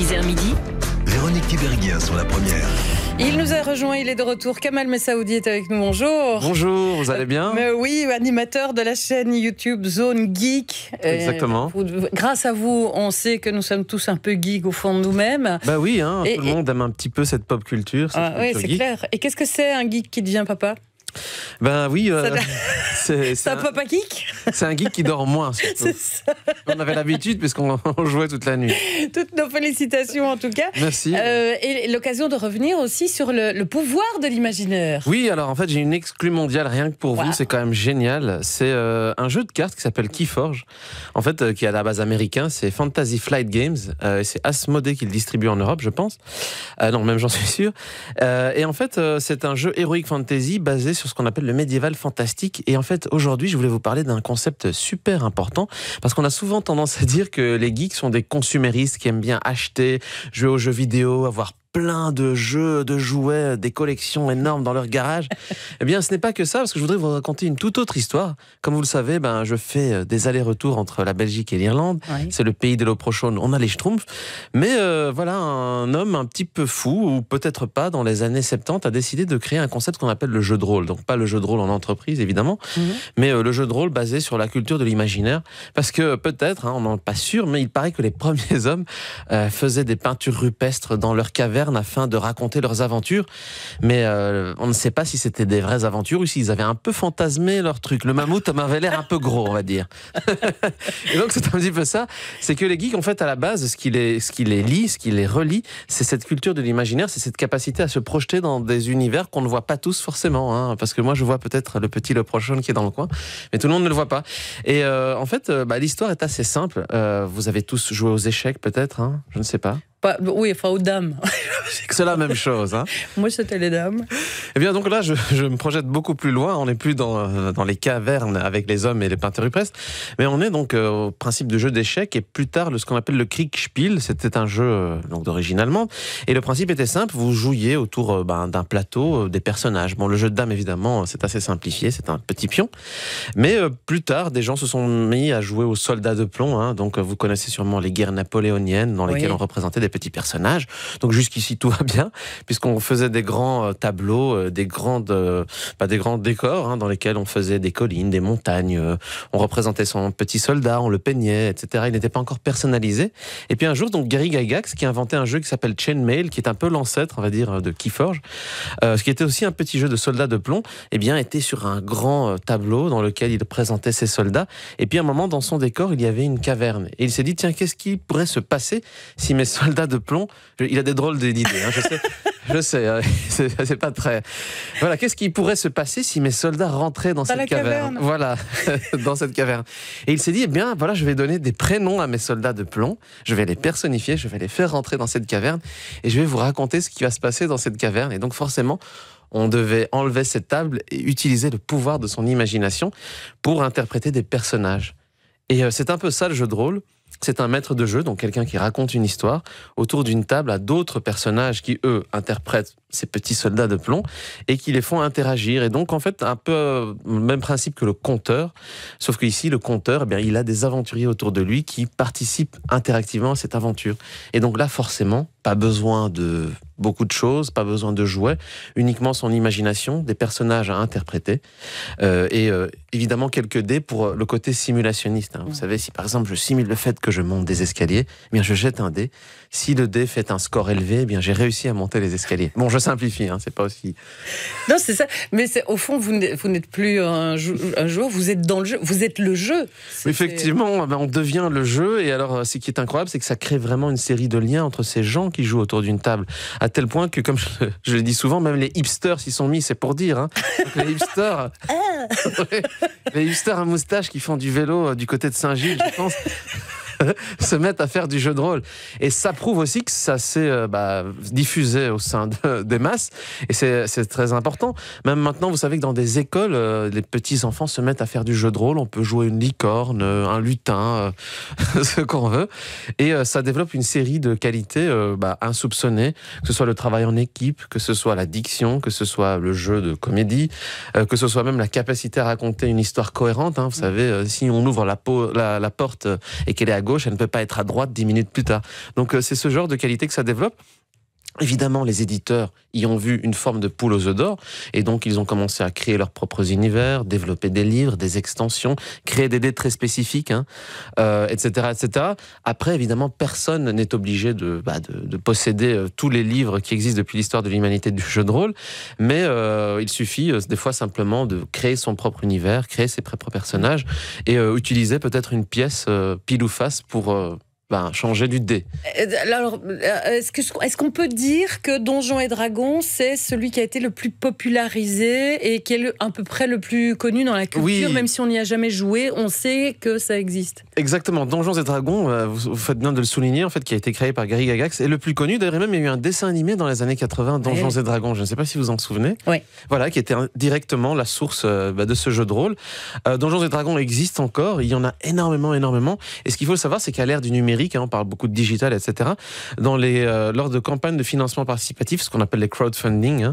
10h midi. Véronique Tiberghien sur la première. Il nous a rejoint, il est de retour. Kamal Messaoudi est avec nous, bonjour. Bonjour, vous allez bien? Oui, animateur de la chaîne YouTube Zone Geek. Exactement. Grâce à vous, on sait que nous sommes tous un peu geeks au fond de nous-mêmes. Bah oui, tout le monde aime un petit peu cette pop culture. Oui, c'est clair. Et qu'est-ce que c'est un geek qui devient papa? Ben oui, c'est un papa geek. C'est un geek qui dort moins, surtout. C'est ça. On avait l'habitude puisqu'on jouait toute la nuit. Toutes nos félicitations en tout cas. Merci. Et l'occasion de revenir aussi sur le pouvoir de l'imaginaire. Oui, alors en fait j'ai une exclue mondiale rien que pour vous, c'est quand même génial. C'est un jeu de cartes qui s'appelle Keyforge, en fait qui est à la base américain, c'est Fantasy Flight Games, et c'est Asmodee qui le distribue en Europe je pense. Non, même j'en suis sûr. Et en fait c'est un jeu Heroic Fantasy basé sur ce qu'on appelle le médiéval fantastique. Et en fait, aujourd'hui, je voulais vous parler d'un concept super important, parce qu'on a souvent tendance à dire que les geeks sont des consuméristes qui aiment bien acheter, jouer aux jeux vidéo, avoir plein de jeux, de jouets, des collections énormes dans leur garage. Eh bien, ce n'est pas que ça, parce que je voudrais vous raconter une toute autre histoire. Comme vous le savez, je fais des allers-retours entre la Belgique et l'Irlande. Oui. C'est le pays de l'eau prochaine, on a les Schtroumpfs. Mais voilà, un homme un petit peu fou, ou peut-être pas, dans les années 70, a décidé de créer un concept qu'on appelle le jeu de rôle. Donc pas le jeu de rôle en entreprise, évidemment, mais le jeu de rôle basé sur la culture de l'imaginaire. Parce que peut-être, on n'en est pas sûr, mais il paraît que les premiers hommes faisaient des peintures rupestres dans leur caverne afin de raconter leurs aventures, mais on ne sait pas si c'était des vraies aventures ou s'ils avaient un peu fantasmé leur truc. Le mammouth m'avait l'air un peu gros, on va dire. Et donc c'est un petit peu ça, c'est que les geeks en fait à la base, ce qui les lie, ce qui les relie, c'est cette culture de l'imaginaire, c'est cette capacité à se projeter dans des univers qu'on ne voit pas tous forcément, parce que moi je vois peut-être le petit Le Prochain qui est dans le coin, mais tout le monde ne le voit pas. Et en fait l'histoire est assez simple. Vous avez tous joué aux échecs peut-être, je ne sais pas. Oui, enfin aux dames. C'est la même chose. Moi, c'était les dames. Eh bien, donc là, je me projette beaucoup plus loin. On n'est plus dans les cavernes avec les hommes et les peintures rupestres, mais on est donc au principe de jeu d'échecs et plus tard, ce qu'on appelle le Kriegspiel. C'était un jeu d'origine allemande. Et le principe était simple. Vous jouiez autour d'un plateau des personnages. Bon, le jeu de dames, évidemment, c'est assez simplifié. C'est un petit pion. Mais plus tard, des gens se sont mis à jouer aux soldats de plomb. Donc, vous connaissez sûrement les guerres napoléoniennes dans lesquelles on représentait des petits personnages. Donc jusqu'ici tout va bien, puisqu'on faisait des grands tableaux, des grands décors dans lesquels on faisait des collines, des montagnes, on représentait son petit soldat, on le peignait, etc. Il n'était pas encore personnalisé. Et puis un jour, donc Gary Gygax qui a inventé un jeu qui s'appelle Chainmail, qui est un peu l'ancêtre, on va dire, de Keyforge, ce qui était aussi un petit jeu de soldats de plomb, était sur un grand tableau dans lequel il présentait ses soldats. Et puis à un moment, dans son décor, il y avait une caverne. Et il s'est dit, tiens, qu'est-ce qui pourrait se passer si mes soldats de plomb, il a des drôles d'idées, je sais, c'est pas très... Voilà, qu'est-ce qui pourrait se passer si mes soldats rentraient dans cette caverne? Voilà, dans cette caverne. Et il s'est dit, je vais donner des prénoms à mes soldats de plomb, je vais les personnifier, je vais les faire rentrer dans cette caverne, et je vais vous raconter ce qui va se passer dans cette caverne. Et donc forcément, on devait enlever cette table et utiliser le pouvoir de son imagination pour interpréter des personnages. Et c'est un peu ça le jeu de rôle. C'est un maître de jeu, donc quelqu'un qui raconte une histoire autour d'une table à d'autres personnages qui, eux, interprètent ces petits soldats de plomb et qui les font interagir. Et donc, en fait, un peu le même principe que le conteur, sauf qu'ici, le conteur, il a des aventuriers autour de lui qui participent interactivement à cette aventure. Et donc là, forcément, pas besoin de beaucoup de choses, pas besoin de jouets, uniquement son imagination, des personnages à interpréter et évidemment quelques dés pour le côté simulationniste. Vous savez, si par exemple je simule le fait que je monte des escaliers, je jette un dé. Si le dé fait un score élevé, j'ai réussi à monter les escaliers. Bon, je simplifie, c'est pas aussi... Non, c'est ça. Mais au fond, vous n'êtes plus un joueur, vous êtes dans le jeu, vous êtes le jeu. Effectivement, on devient le jeu. Et alors, ce qui est incroyable, c'est que ça crée vraiment une série de liens entre ces gens qui jouent autour d'une table. À tel point que, comme je le dis souvent, même les hipsters s'y sont mis, c'est pour dire. Donc, les hipsters... les hipsters à moustache qui font du vélo du côté de Saint-Gilles, je pense... se mettent à faire du jeu de rôle. Et ça prouve aussi que ça s'est diffusé au sein des masses. Et c'est très important. Même maintenant, vous savez que dans des écoles, les petits-enfants se mettent à faire du jeu de rôle. On peut jouer une licorne, un lutin, ce qu'on veut. Et ça développe une série de qualités insoupçonnées, que ce soit le travail en équipe, que ce soit la diction, que ce soit le jeu de comédie, que ce soit même la capacité à raconter une histoire cohérente. Vous savez, si on ouvre la porte et qu'elle est à gauche, elle ne peut pas être à droite 10 minutes plus tard. Donc c'est ce genre de qualité que ça développe. Évidemment, les éditeurs y ont vu une forme de poule aux œufs d'or, et donc ils ont commencé à créer leurs propres univers, développer des livres, des extensions, créer des dés très spécifiques, etc., etc. Après, évidemment, personne n'est obligé de posséder tous les livres qui existent depuis l'histoire de l'humanité du jeu de rôle, mais il suffit des fois simplement de créer son propre univers, créer ses propres personnages, et utiliser peut-être une pièce pile ou face pour... changer du dé. Alors, est-ce qu'on peut dire que Donjons et Dragons, c'est celui qui a été le plus popularisé et qui est à peu près le plus connu dans la culture, oui. Même si on n'y a jamais joué, on sait que ça existe. Exactement. Donjons et Dragons, vous faites bien de le souligner, en fait, qui a été créé par Gary Gygax, est le plus connu. D'ailleurs, même il y a eu un dessin animé dans les années 80, Donjons et Dragons. Je ne sais pas si vous en souvenez. Oui. Voilà, qui était directement la source de ce jeu de rôle. Donjons et Dragons existe encore. Il y en a énormément. Et ce qu'il faut savoir, c'est qu'à l'ère du numérique, on parle beaucoup de digital, etc. Lors de campagnes de financement participatif, ce qu'on appelle les crowdfunding,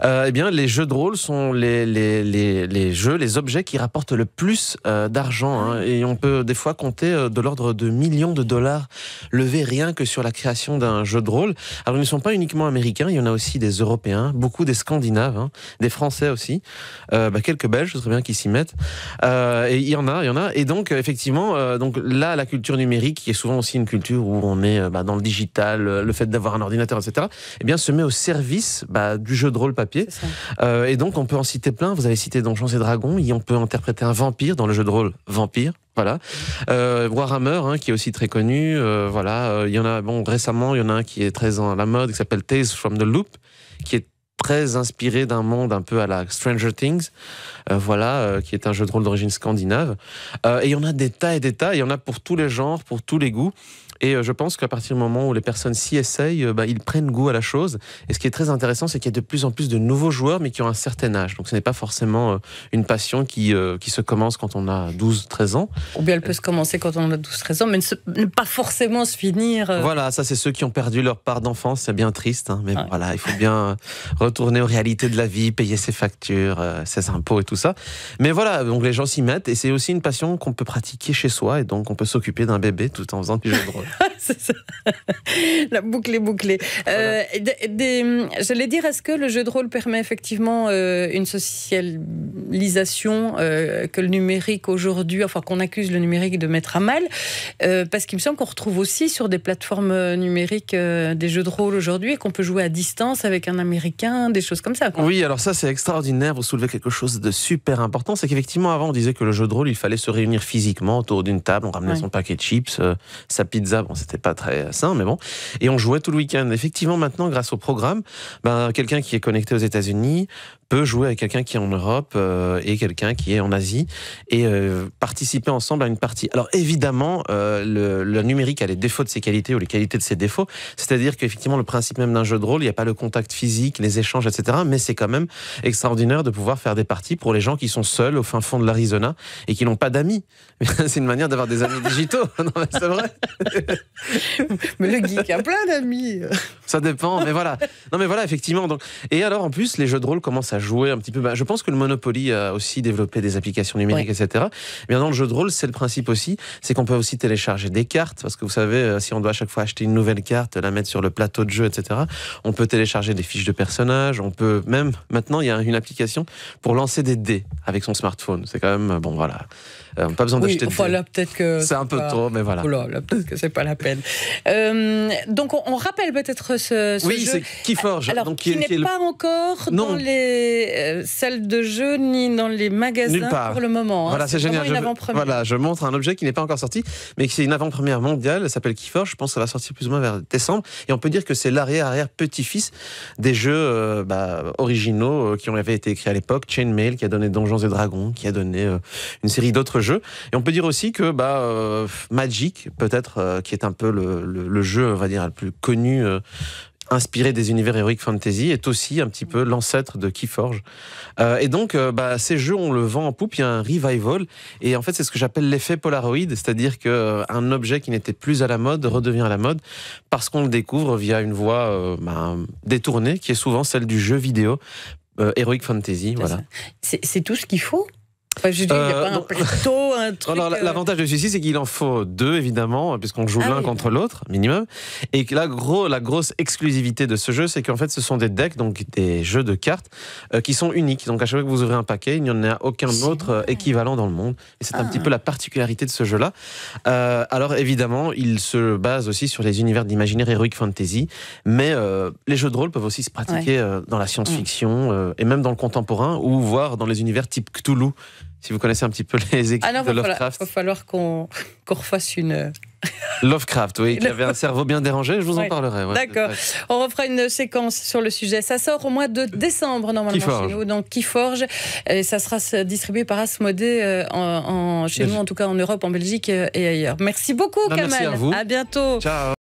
eh bien, les jeux de rôle sont les objets qui rapportent le plus d'argent. Et on peut des fois compter de l'ordre de millions de dollars levés rien que sur la création d'un jeu de rôle. Alors, ils ne sont pas uniquement américains, il y en a aussi des Européens, beaucoup des Scandinaves, des Français aussi, quelques Belges, je sais bien qu'ils s'y mettent. Et il y en a. Et donc, effectivement, donc là, la culture numérique, qui est souvent aussi une culture où on est dans le digital, le fait d'avoir un ordinateur, etc., eh bien, se met au service du jeu de rôle papier. Et donc, on peut en citer plein. Vous avez cité Donjons et Dragons. On peut interpréter un vampire dans le jeu de rôle Vampire. Voilà. Warhammer, qui est aussi très connu. Il y en a, récemment, il y en a un qui est très à la mode, qui s'appelle Tales from the Loop, qui est très inspiré d'un monde un peu à la Stranger Things, qui est un jeu de rôle d'origine scandinave. Et il y en a des tas et des tas, il y en a pour tous les genres, pour tous les goûts. Et je pense qu'à partir du moment où les personnes s'y essayent, ils prennent goût à la chose. Et ce qui est très intéressant, c'est qu'il y a de plus en plus de nouveaux joueurs, mais qui ont un certain âge. Donc ce n'est pas forcément une passion qui se commence quand on a 12-13 ans. Ou bien elle peut se commencer quand on a 12-13 ans, mais ne pas forcément se finir... Voilà, ça c'est ceux qui ont perdu leur part d'enfance. C'est bien triste, mais voilà, il faut bien retourner aux réalités de la vie, payer ses factures, ses impôts et tout ça. Mais voilà, donc les gens s'y mettent. Et c'est aussi une passion qu'on peut pratiquer chez soi. Et donc on peut s'occuper d'un bébé tout en faisant du jeu de rôle. C'est ça. La boucle est bouclée. Voilà. J'allais dire, est-ce que le jeu de rôle permet effectivement une socialisation que le numérique aujourd'hui, qu'on accuse le numérique de mettre à mal, parce qu'il me semble qu'on retrouve aussi sur des plateformes numériques des jeux de rôle aujourd'hui et qu'on peut jouer à distance avec un Américain, des choses comme ça. Quoi. Oui, alors ça c'est extraordinaire, vous soulevez quelque chose de super important, c'est qu'effectivement avant on disait que le jeu de rôle il fallait se réunir physiquement autour d'une table, on ramenait son paquet de chips, sa pizza, c'était pas très sain, mais bon. Et on jouait tout le week-end. Effectivement, maintenant, grâce au programme, quelqu'un qui est connecté aux États-Unis peut jouer avec quelqu'un qui est en Europe et quelqu'un qui est en Asie et participer ensemble à une partie. Alors évidemment, le numérique a les défauts de ses qualités ou les qualités de ses défauts. C'est-à-dire qu'effectivement, le principe même d'un jeu de rôle, il n'y a pas le contact physique, les échanges, etc. Mais c'est quand même extraordinaire de pouvoir faire des parties pour les gens qui sont seuls au fin fond de l'Arizona et qui n'ont pas d'amis. C'est une manière d'avoir des amis digitaux. Non, mais c'est vrai. Mais le geek a plein d'amis. Ça dépend, mais voilà. Non, mais voilà, effectivement. Donc... Et alors, en plus, les jeux de rôle commencent à jouer un petit peu. Je pense que le Monopoly a aussi développé des applications numériques, etc. Mais dans le jeu de rôle, c'est le principe aussi, c'est qu'on peut aussi télécharger des cartes, parce que vous savez, si on doit à chaque fois acheter une nouvelle carte, la mettre sur le plateau de jeu, etc., on peut télécharger des fiches de personnages, on peut même, maintenant, il y a une application pour lancer des dés avec son smartphone. C'est quand même, voilà. Pas besoin d'acheter de dés. Là, peut-être que c'est un peu trop, mais voilà. Là, peut-être que c'est pas la peine. Donc, on rappelle peut-être ce jeu. Oui, c'est Keyforge. Alors, donc, qui n'est pas encore dans les salles de jeu ni dans les magasins pour le moment. Voilà, c'est génial. Je montre un objet qui n'est pas encore sorti, mais qui est une avant-première mondiale. Elle s'appelle Keyforge. Je pense que ça va sortir plus ou moins vers décembre. Et on peut dire que c'est l'arrière-petit-fils des jeux originaux qui avaient été écrits à l'époque. Chainmail, qui a donné Donjons et Dragons, qui a donné une série d'autres jeux. Et on peut dire aussi que Magic, peut-être, qui est un peu le jeu, on va dire, le plus connu, inspiré des univers Heroic Fantasy, est aussi un petit peu l'ancêtre de Keyforge. Et donc, ces jeux, on le vend en poupe, il y a un revival, et en fait, c'est ce que j'appelle l'effet Polaroid, c'est-à-dire qu'un objet qui n'était plus à la mode redevient à la mode, parce qu'on le découvre via une voie détournée, qui est souvent celle du jeu vidéo Heroic Fantasy. Voilà. C'est tout ce qu'il faut ? Je dis, il n'y a pas un plateau, un truc... Alors, l'avantage de celui-ci, c'est qu'il en faut 2, évidemment, puisqu'on joue l'un contre l'autre, minimum. Et que la grosse exclusivité de ce jeu, c'est qu'en fait, ce sont des decks, donc des jeux de cartes, qui sont uniques. Donc, à chaque fois que vous ouvrez un paquet, il n'y en a aucun autre équivalent dans le monde. Et c'est un petit peu la particularité de ce jeu-là. Alors, évidemment, il se base aussi sur les univers d'imaginaire Heroic Fantasy, mais les jeux de rôle peuvent aussi se pratiquer dans la science-fiction et même dans le contemporain, ou voire dans les univers type Cthulhu, si vous connaissez un petit peu les équipes de Lovecraft. Il va falloir qu'on refasse une... Lovecraft, oui, qui avait un cerveau bien dérangé, je vous en parlerai. Ouais, d'accord, on refera une séquence sur le sujet. Ça sort au mois de décembre, normalement, chez nous, donc Keyforge. Et ça sera distribué par Asmodée chez nous, en tout cas en Europe, en Belgique et ailleurs. Merci beaucoup, Kamal. Merci à vous. À bientôt. Ciao.